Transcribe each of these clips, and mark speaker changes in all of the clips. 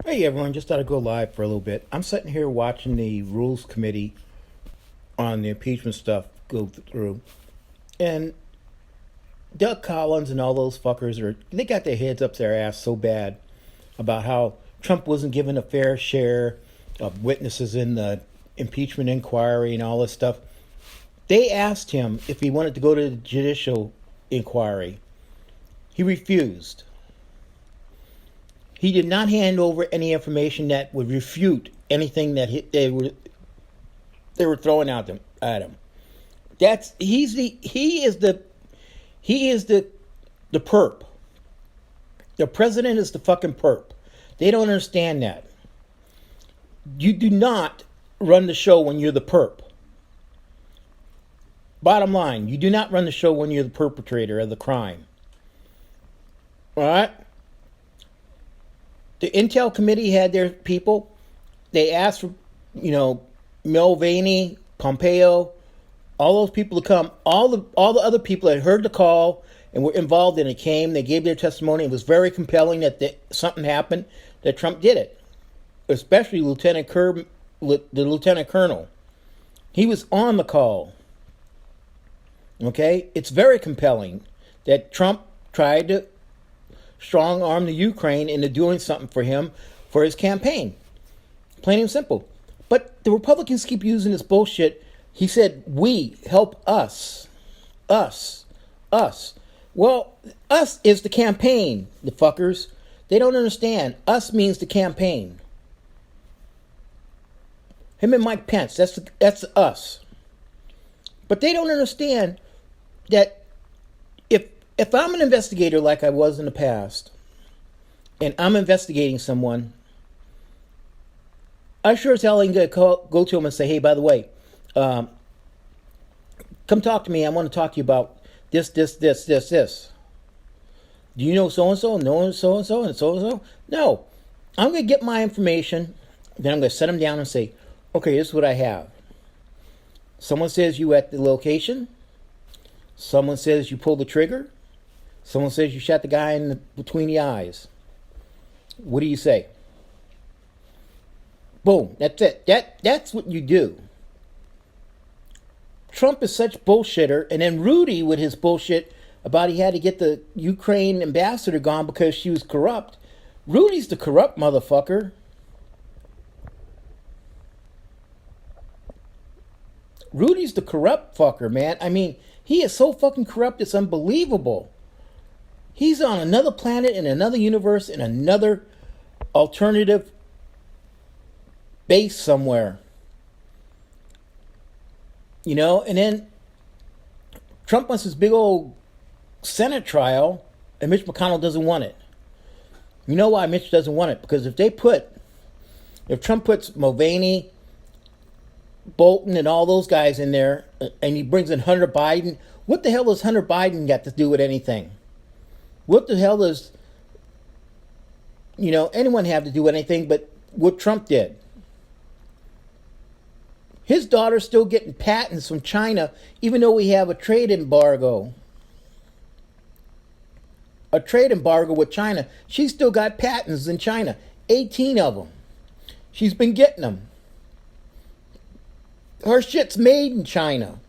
Speaker 1: Hey everyone, just thought I'd go live for a little bit. I'm sitting here watching the Rules Committee on the impeachment stuff go through. And Doug Collins and all those fuckers they got their heads up their ass so bad about how Trump wasn't given a fair share of witnesses in the impeachment inquiry and all this stuff. They asked him if he wanted to go to the judicial inquiry. He refused. He did not hand over any information that would refute anything that they were throwing at him. He is the perp. The president is the fucking perp. They don't understand that. You do not run the show when you're the perp. Bottom line, you do not run the show when you're the perpetrator of the crime. All right? The Intel Committee had their people. They asked for, Mulvaney, Pompeo, all those people to come. All the other people that heard the call and were involved in it came. They gave their testimony. It was very compelling that something happened, that Trump did it. Especially the Lieutenant Colonel. He was on the call. Okay? It's very compelling that Trump tried to strong arm the Ukraine into doing something for him for his campaign. Plain and simple. But the Republicans keep using this bullshit. He said, we, help us. Us. Well, us is the campaign, the fuckers. They don't understand. Us means the campaign. Him and Mike Pence, that's us. But they don't understand that if I'm an investigator like I was in the past, and I'm investigating someone, I sure as hell ain't going to go to him and say, hey, by the way, come talk to me. I want to talk to you about this. Do you know so-and-so? No, so-and-so, and so-and-so? No. I'm going to get my information, then I'm going to set them down and say, okay, this is what I have. Someone says you at the location. Someone says you pulled the trigger. Someone says you shot the guy between the eyes. What do you say? Boom. That's it. That's what you do. Trump is such bullshitter, and then Rudy with his bullshit about he had to get the Ukraine ambassador gone because she was corrupt. Rudy's the corrupt motherfucker. Rudy's the corrupt fucker, man. I mean, he is so fucking corrupt, it's unbelievable. He's on another planet, in another universe, in another alternative base somewhere. And then Trump wants this big old Senate trial, and Mitch McConnell doesn't want it. You know why Mitch doesn't want it? Because if Trump puts Mulvaney, Bolton, and all those guys in there, and he brings in Hunter Biden, what the hell does Hunter Biden got to do with anything? What the hell does, anyone have to do with anything but what Trump did? His daughter's still getting patents from China, even though we have a trade embargo. A trade embargo with China. She's still got patents in China. 18 of them. She's been getting them. Her shit's made in China.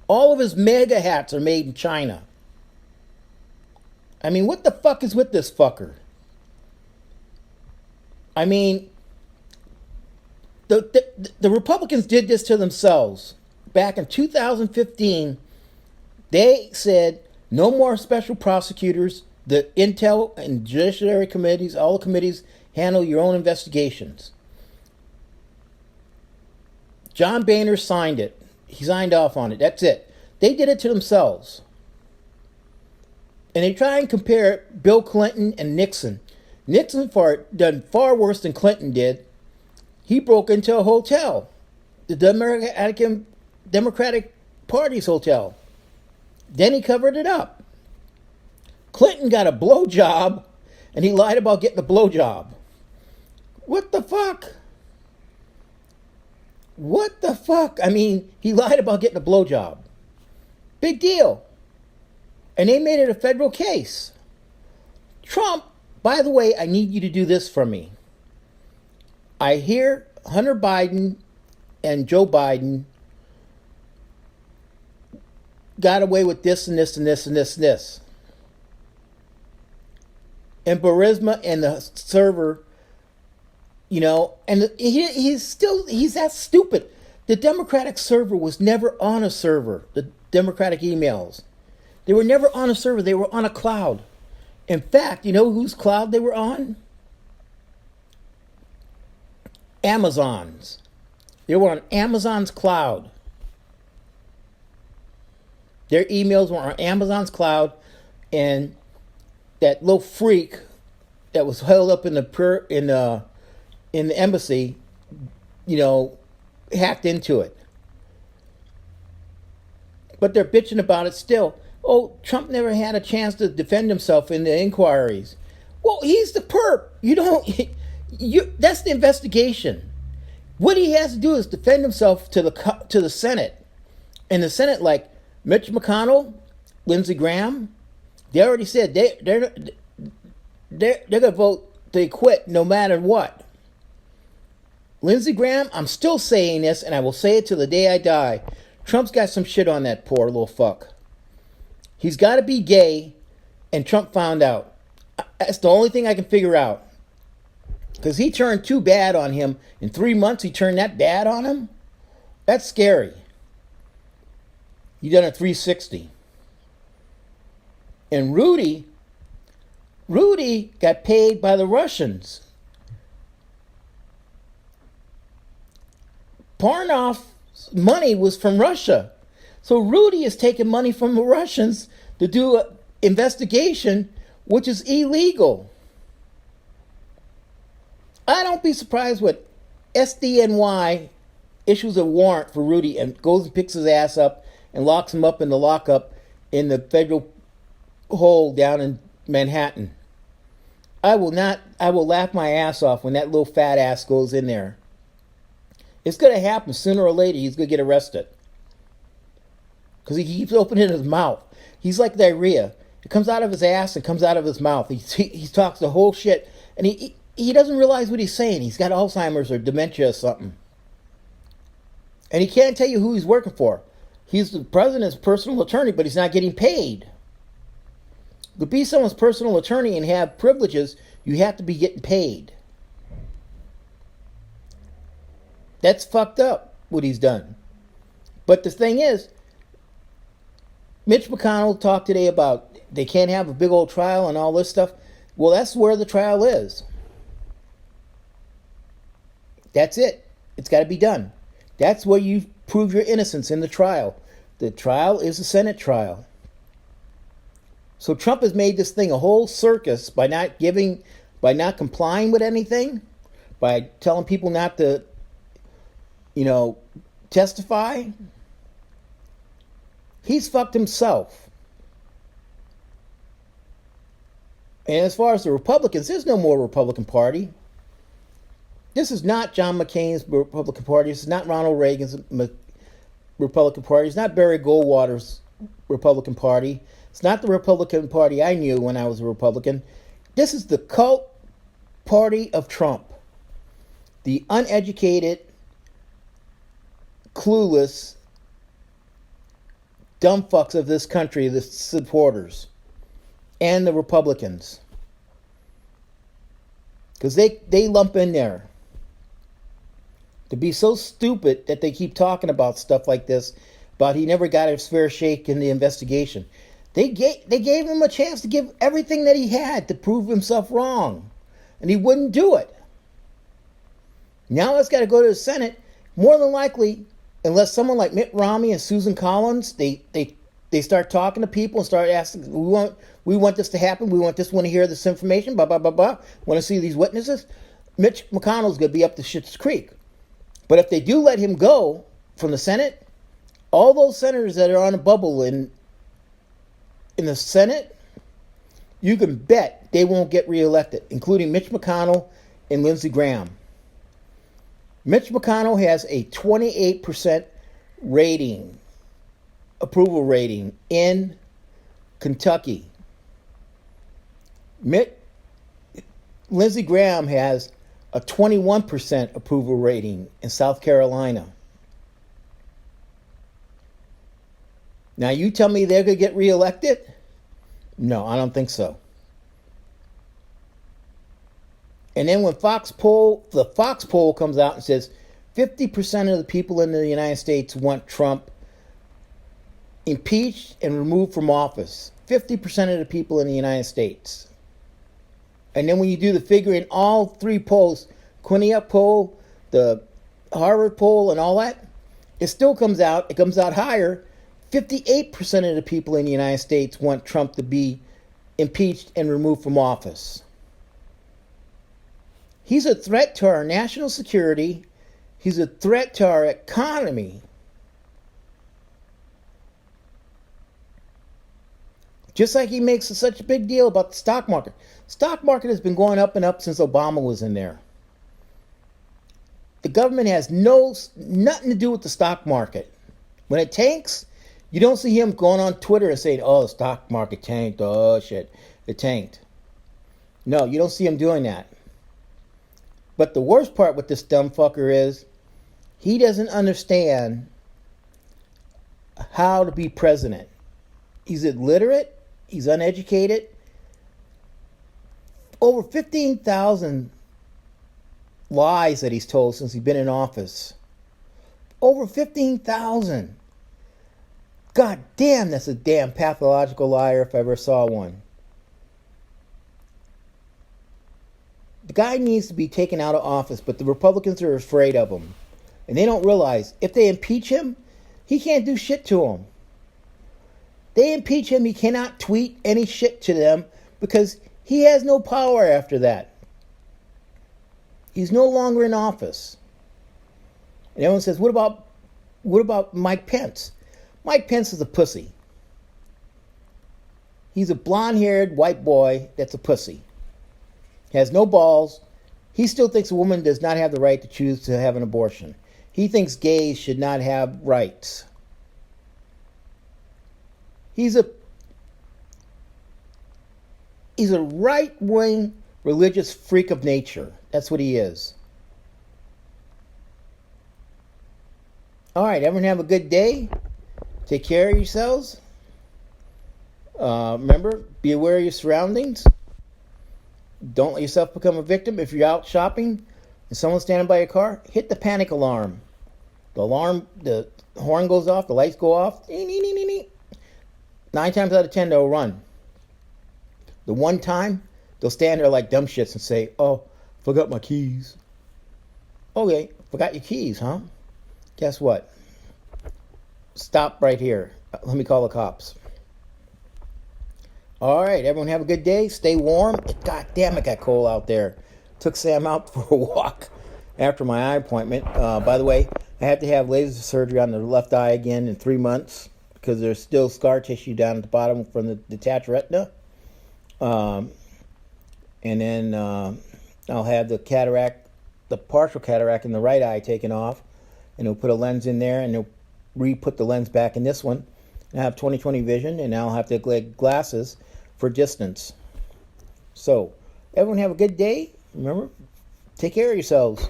Speaker 1: All of his mega hats are made in China. I mean, what the fuck is with this fucker? I mean, the Republicans did this to themselves. Back in 2015, they said no more special prosecutors. The Intel and Judiciary committees, all the committees, handle your own investigations. John Boehner signed it. He signed off on it. That's it. They did it to themselves. And they try and compare Bill Clinton and Nixon. Nixon done far worse than Clinton did. He broke into a hotel, the Democratic Party's hotel. Then he covered it up. Clinton got a blowjob, and he lied about getting a blowjob. What the fuck? What the fuck? I mean, he lied about getting a blowjob. Big deal. And they made it a federal case. Trump By the way, I need you to do this for me. I hear Hunter Biden and Joe Biden got away with this and this and this and this and this. And Burisma and the server, and he's that stupid. The Democratic server was never on a server. The Democratic emails, they were never on a server. They were on a cloud. In fact, you know whose cloud they were on? Amazon's. They were on Amazon's cloud. Their emails were on Amazon's cloud, and that little freak that was held up in the embassy, hacked into it. But they're bitching about it still. Oh, Trump never had a chance to defend himself in the inquiries. Well, he's the perp. That's the investigation. What he has to do is defend himself to the Senate. And the Senate, like Mitch McConnell, Lindsey Graham, they already said they're gonna vote to quit no matter what. Lindsey Graham, I'm still saying this, and I will say it till the day I die. Trump's got some shit on that poor little fuck. He's got to be gay, and Trump found out. That's the only thing I can figure out. Because he turned too bad on him. In 3 months, he turned that bad on him? That's scary. He done a 360. And Rudy got paid by the Russians. Parnov's money was from Russia. So Rudy is taking money from the Russians to do an investigation, which is illegal. I don't be surprised when SDNY issues a warrant for Rudy and goes and picks his ass up and locks him up in the lockup in the federal hole down in Manhattan. I will laugh my ass off when that little fat ass goes in there. It's going to happen sooner or later. He's going to get arrested. Because he keeps opening his mouth. He's like diarrhea. It comes out of his ass and comes out of his mouth. He talks the whole shit. And he doesn't realize what he's saying. He's got Alzheimer's or dementia or something. And he can't tell you who he's working for. He's the president's personal attorney, but he's not getting paid. To be someone's personal attorney and have privileges, you have to be getting paid. That's fucked up, what he's done. But the thing is, Mitch McConnell talked today about they can't have a big old trial and all this stuff. Well, that's where the trial is. That's it. It's got to be done. That's where you prove your innocence in the trial. The trial is a Senate trial. So Trump has made this thing a whole circus by not complying with anything, by telling people not to, testify. He's fucked himself. And as far as the Republicans, there's no more Republican Party. This is not John McCain's Republican Party. This is not Ronald Reagan's Republican Party. It's not Barry Goldwater's Republican Party. It's not the Republican Party I knew when I was a Republican. This is the cult party of Trump. The uneducated, clueless, dumb fucks of this country, the supporters, and the Republicans. Because they lump in there. To be so stupid that they keep talking about stuff like this, about he never got his fair shake in the investigation. They gave him a chance to give everything that he had to prove himself wrong. And he wouldn't do it. Now it's got to go to the Senate. More than likely, unless someone like Mitt Romney and Susan Collins, they start talking to people and start asking, we want this to happen. We want this one to hear this information, blah, blah, blah, blah. Want to see these witnesses? Mitch McConnell's going to be up to Schitt's Creek. But if they do let him go from the Senate, all those senators that are on a bubble in the Senate, you can bet they won't get reelected, including Mitch McConnell and Lindsey Graham. Mitch McConnell has a 28% approval rating in Kentucky. Mitt Lindsey Graham has a 21% approval rating in South Carolina. Now you tell me they're going to get reelected? No, I don't think so. And then when the Fox poll comes out and says 50% of the people in the United States want Trump impeached and removed from office. 50% of the people in the United States. And then when you do the figure in all three polls, Quinnipiac poll, the Harvard poll, and all that, it still comes out higher. 58% of the people in the United States want Trump to be impeached and removed from office. He's a threat to our national security. He's a threat to our economy. Just like he makes such a big deal about the stock market. Stock market has been going up and up since Obama was in there. The government has nothing to do with the stock market. When it tanks, you don't see him going on Twitter and saying, oh, the stock market tanked. Oh, shit, it tanked. No, you don't see him doing that. But the worst part with this dumb fucker is he doesn't understand how to be president. He's illiterate. He's uneducated. Over 15,000 lies that he's told since he's been in office. Over 15,000. God damn, that's a damn pathological liar if I ever saw one. The guy needs to be taken out of office, but the Republicans are afraid of him. And they don't realize if they impeach him, he can't do shit to them. They impeach him, he cannot tweet any shit to them because he has no power after that. He's no longer in office. And everyone says, what about Mike Pence? Mike Pence is a pussy. He's a blonde-haired white boy that's a pussy. He has no balls. He still thinks a woman does not have the right to choose to have an abortion. He thinks gays should not have rights. He's a right-wing religious freak of nature. That's what he is. All right, everyone have a good day. Take care of yourselves. Remember, be aware of your surroundings. Don't let yourself become a victim. If you're out shopping and someone's standing by your car, hit the panic alarm. The horn goes off, the lights go off. 9 times out of 10, they'll run. The one time, they'll stand there like dumb shits and say, oh, forgot my keys. Okay, forgot your keys, huh? Guess what? Stop right here. Let me call the cops. All right, everyone have a good day. Stay warm. God damn, it got cold out there. Took Sam out for a walk after my eye appointment. By the way, I have to have laser surgery on the left eye again in 3 months because there's still scar tissue down at the bottom from the detached retina. And then I'll have the partial cataract in the right eye taken off, and they'll put a lens in there, and they'll re-put the lens back in this one. And I have 20/20 vision, and now I'll have to get glasses for distance. So, everyone have a good day. Remember, take care of yourselves.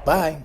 Speaker 1: Bye.